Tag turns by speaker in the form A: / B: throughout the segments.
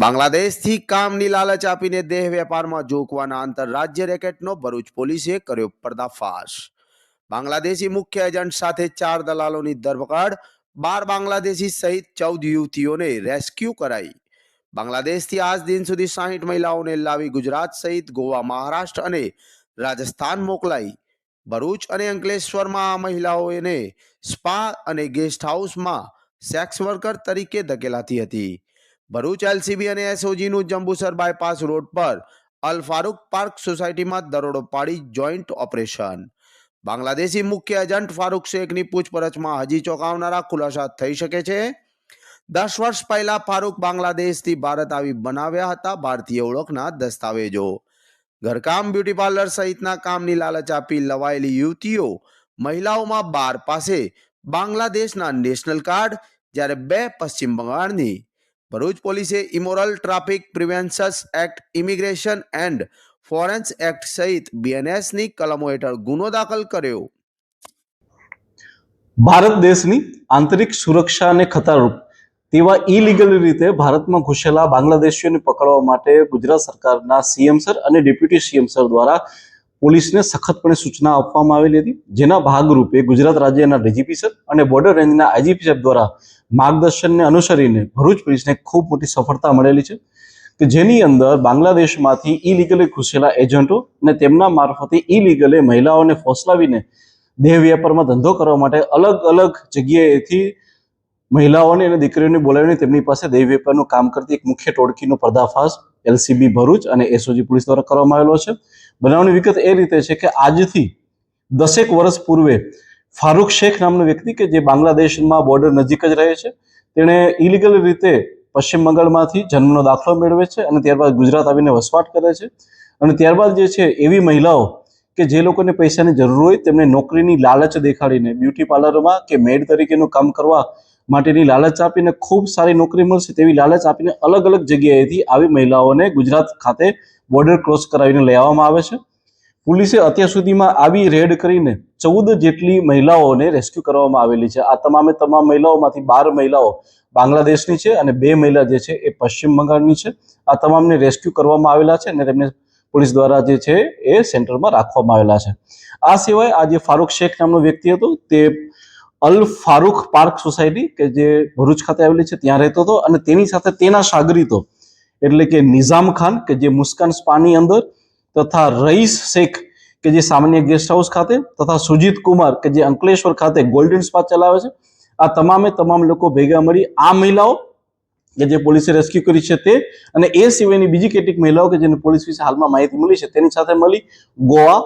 A: બાંગ્લાદેશથી કામની લાલચ આપીને દેહ વેપારમાં જોકવાના આંતરરાજ્ય રેકેટનો ભરૂચ પોલીસે કર્યો પર્દાફાશ. બાંગ્લાદેશી મુખ્ય એજન્ટ સાથે 4 દલાલોની ધરપકડ. 12 બાંગ્લાદેશી સહિત 14 યુવતીઓને રેસ્ક્યુ કરાઈ. બાંગ્લાદેશથી આજ દિન સુધી 60 મહિલાઓને લાવી ગુજરાત સહિત ગોવા, મહારાષ્ટ્ર અને રાજસ્થાન મોકલાઈ. ભરૂચ અને અંકલેશ્વરમાં આ મહિલાઓને સ્પા અને ગેસ્ટ હાઉસમાં સેક્સ વર્કર તરીકે ધકેલાતી હતી. ભરૂચ એલસીબી અને એસઓજીનું જંબુસર બાયપાસ રોડ પર અલ ફારૂક પાર્ક સોસાયટીમાં દરોડો પાડી જોઈન્ટ ઓપરેશન. બાંગ્લાદેશી મુખ્ય એજન્ટ ફારૂક શેખની પૂછપરછમાં હજી ચોંકાવનારા ખુલાસા થઈ શકે છે. 10 વર્ષ પહેલા ફારૂક બાંગ્લાદેશથી ભારત આવી બનાવ્યા હતા ભારતીય ઓળખના દસ્તાવેજો. ઘરકામ, બ્યુટી પાર્લર સહિતના કામની લાલચ આપી લવાયેલી યુવતીઓ મહિલાઓમાં 12 પાસે બાંગ્લાદેશના નેશનલ કાર્ડ, જ્યારે 2 પશ્ચિમ બંગાળની. ભરૂચ પોલીસે immoral traffic prevention act, immigration and ફોરેન્સ act સહિત બીએનએસની કલમો હેઠળ ગુનો દાખલ કર્યો.
B: ભારત દેશની આંતરિક સુરક્ષાને ખતરારૂપ તેવા ઇલીગલ રીતે ભારતમાં ઘૂસેલા બાંગ્લાદેશીઓને પકડવા માટે ગુજરાત સરકારના સીએમ સર અને ડેપ્યુટી સીએમ સર દ્વારા પોલીસને સખતપણે સૂચના આપવામાં આવેલી હતી. જેના ભાગરૂપે ગુજરાત રાજ્યના ડીજીપી સર અને બોર્ડર રેન્જના આઈજીપી સાહેબ દ્વારા માર્ગદર્શનને અનુસરીને ભરૂચ પોલીસને ખૂબ મોટી સફળતા મળેલી છે કે જેની અંદર બાંગ્લાદેશમાંથી ઇલીગલી ઘૂસેલા એજન્ટો અને તેમના મારફતે ઇલીગલે મહિલાઓને ફોસલાવીને દેહ વેપારમાં ધંધો કરવા માટે અલગ અલગ જગ્યાએથી મહિલાઓને અને દીકરીઓને બોલાવીને તેમની પાસે દેહ વેપારનું કામ કરતી એક મુખ્ય ટોળકીનો પર્દાફાશ એલસીબી ભરૂચ અને એસઓજી પોલીસ દ્વારા કરવામાં આવેલો છે. બનાવની વિગત એ રીતે છે કે આજથી 10 વર્ષ પૂર્વે ફારૂક શેખ નામનો વ્યક્તિ કે જે બાંગ્લાદેશમાં બોર્ડર નજીક જ રહે છે, તેણે ઇલીગલ રીતે પશ્ચિમ બંગાળમાંથી જન્મનો દાખલો મેળવે છે અને ત્યારબાદ ગુજરાત આવીને વસવાટ કરે છે. અને ત્યારબાદ જે છે એવી મહિલાઓ કે જે લોકોને પૈસાની જરૂર હોય તેમને નોકરીની લાલચ દેખાડીને બ્યુટી પાર્લરમાં કે મેડ તરીકેનું કામ કરવા માટેની લાલચ આપીને ખૂબ સારી નોકરી મળશે તેવી લાલચ આપીને અલગ અલગ જગ્યાએથી આવી મહિલાઓને ગુજરાત ખાતે બોર્ડર ક્રોસ કરાવીને લઈ આવવામાં આવે છે. પોલીસે અત્યાર સુધીમાં આવી રેડ કરીને 14 જેટલી મહિલાઓને રેસ્ક્યુ કરવામાં આવેલી છે. આ તમામ મહિલાઓમાંથી 12 મહિલાઓ બાંગ્લાદેશની છે અને 2 મહિલા જે છે એ પશ્ચિમ બંગાળની છે. આ તમામને રેસ્ક્યુ કરવામાં આવેલા છે અને તેમને પોલીસ દ્વારા જે છે એ સેન્ટરમાં રાખવામાં આવેલા છે. આ સિવાય આ જે ફારૂક શેખ નામનો વ્યક્તિ હતો તે અલ ફારૂક પાર્ક સોસાયટી કે જે ભરૂચ ખાતે આવેલી છે ત્યાં રહેતો હતો અને તેની સાથે તેના શાગરીતો એટલે કે નિઝામ ખાન કે જે મુસ્કાન સ્પાની અંદર તથા રઈસ શેખ કે જે સામાન્ય ગેસ્ટ હાઉસ ખાતે તથા સુજીત કુમાર કે જે અંકલેશ્વર ખાતે ગોલ્ડન સ્પા ચલાવે છે, આ તમામ લોકો ભેગા મળી આ મહિલાઓ કે જે પોલીસે રેસ્ક્યુ કરી છે તે અને એ સિવાયની બીજી કેટલીક મહિલાઓ કે જેને પોલીસ વિશે હાલમાં માહિતી મળી છે તેની સાથે મળી ગોવા,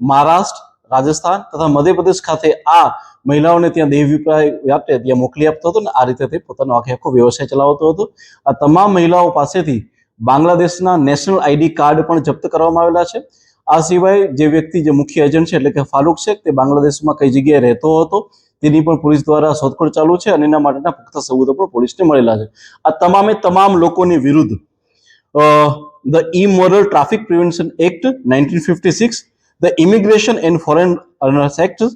B: મહારાષ્ટ્ર, રાજસ્થાન તથા મધ્યપ્રદેશ ખાતે આ મહિલાઓને ત્યાં દેહ વેપાર ત્યાં મોકલી આપતો હતો ને આ રીતે તે પોતાનો આખો વ્યવસાય ચલાવતો હતો. આ તમામ મહિલાઓ પાસેથી બાંગ્લાદેશના નેશનલ આઈડી કાર્ડ પણ જપ્ત કરવામાં આવેલા છે. આ સિવાય જે વ્યક્તિ જે મુખ્ય એજન્ટ છે એટલે કે ફારૂક શેખ તે બાંગ્લાદેશમાં કઈ જગ્યાએ રહેતો હતો તેની પણ પોલીસ દ્વારા શોધખોળ ચાલુ છે અને એના માટેના પુખ્ત સબૂતો પણ પોલીસને મળેલા છે. આ તમામ લોકોની વિરુદ્ધ the immoral traffic prevention act 1956, the immigration and foreign act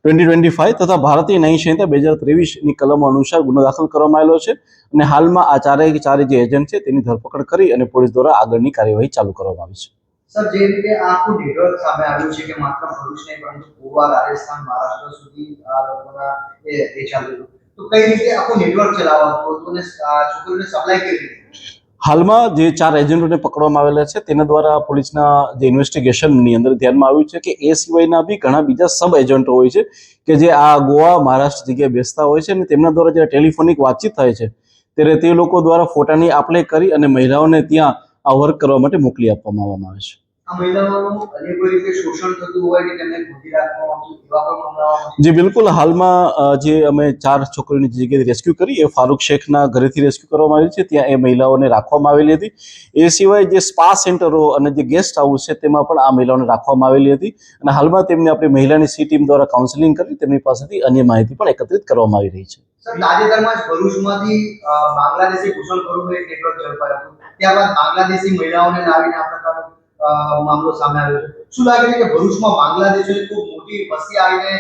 B: 2025 તથા ભારતીય ન્યાય સંહિતા 2023 ની કલમો અનુસાર ગુનો દાખલ કરવામાં આવેલો છે અને હાલમાં આ ચારે જે એજન્ટ છે તેની ધરપકડ કરી અને પોલીસ દ્વારા આગળની કાર્યવાહી ચાલુ કરવામાં આવી છે.
C: સર, જે રીતે આખું નેટવર્ક સામે આવ્યું છે કે માત્ર ભરૂચ નહીં પરંતુ ગોવા, રાજસ્થાન, મહારાષ્ટ્ર સુધી આ લોકોના એ ચાલ્યું, તો કઈ રીતે આખું નેટવર્ક ચલાવવાનું હતું અને છોકરીઓને સપ્લાય કેવી રીતે?
B: હાલમાં જે 4 એજન્ટોને પકડવામાં આવેલા છે તેના દ્વારા પોલીસના જે ઇન્વેસ્ટિગેશનની અંદર ધ્યાનમાં આવ્યું છે કે એ સિવાયના બી ઘણા બીજા સબ એજન્ટો હોય છે કે જે આ ગોવા, મહારાષ્ટ્ર જગ્યાએ બેસતા હોય છે અને તેમના દ્વારા જ્યારે ટેલિફોનિક વાતચીત થાય છે ત્યારે તે લોકો દ્વારા ફોટાની આપ-લે કરી અને મહિલાઓને ત્યાં આ વર્ક કરવા માટે મોકલી આપવામાં આવે છે.
C: આ મહિલાઓનું અનેક રીતે શોષણ થતું હોય કે તેમને ગોતી રાખવામાં આવતું એવા પણ મામલાઓ?
B: જી બિલકુલ. હાલમાં જે અમે 4 છોકરીઓની જગ્યાએ રેસ્ક્યુ કરી એ ફારૂક શેખના ઘરેથી રેસ્ક્યુ કરવામાં આવી છે, ત્યાં એ મહિલાઓને રાખવામાં આવેલી હતી. એ સિવાય જે સ્પા સેન્ટરો અને જે ગેસ્ટ હાઉસ છે તેમાં પણ આ મહિલાઓને રાખવામાં આવેલી હતી અને હાલમાં તેમને આપણી મહિલાની સી ટીમ દ્વારા કાઉન્સેલિંગ કરી તેમની પાસેથી અન્ય માહિતી પણ એકત્રિત કરવામાં આવી રહી છે.
C: સર, તાજેતરમાં જ ભરૂચમાંથી બાંગ્લાદેશી ઘૂસણખોરોનું એક નેટવર્ક ઝડપાયું હતું, ત્યારબાદ બાંગ્લાદેશી મહિલાઓને લાવીને આ પ્રકારનો મામલો સામે આવ્યો છે. શું લાગે છે કે ભરૂચમાં બાંગ્લાદેશીઓની ખૂબ મોટી વસ્તી આવીને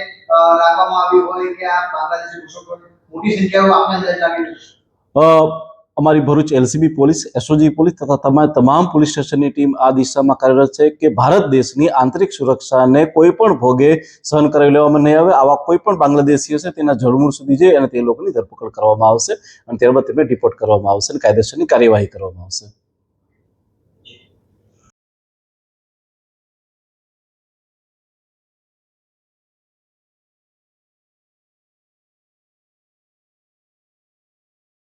C: રાખવામાં આવી હોય કે આ બાંગ્લાદેશી ઘૂસણખોરોની મોટી સંખ્યાઓ આપણે અંદાજ લાગી?
B: અમારી Bharuch LCB police, SOG police તથા તમામ પોલીસ સ્ટેશનની ટીમ આ દિશામાં કાર્યરત છે કે ભારત દેશની આંતરિક સુરક્ષાને કોઈ પણ ભોગે સહન કરાવી લેવામાં નહીં આવે. આવા કોઈ પણ બાંગ્લાદેશી હશે તેના જડમૂળ સુધી જઈ અને તે લોકોની ધરપકડ કરવામાં આવશે અને ત્યારબાદ તેમને ડિપોર્ટ કરવામાં આવશે અને કાયદેસરની કાર્યવાહી કરવામાં આવશે.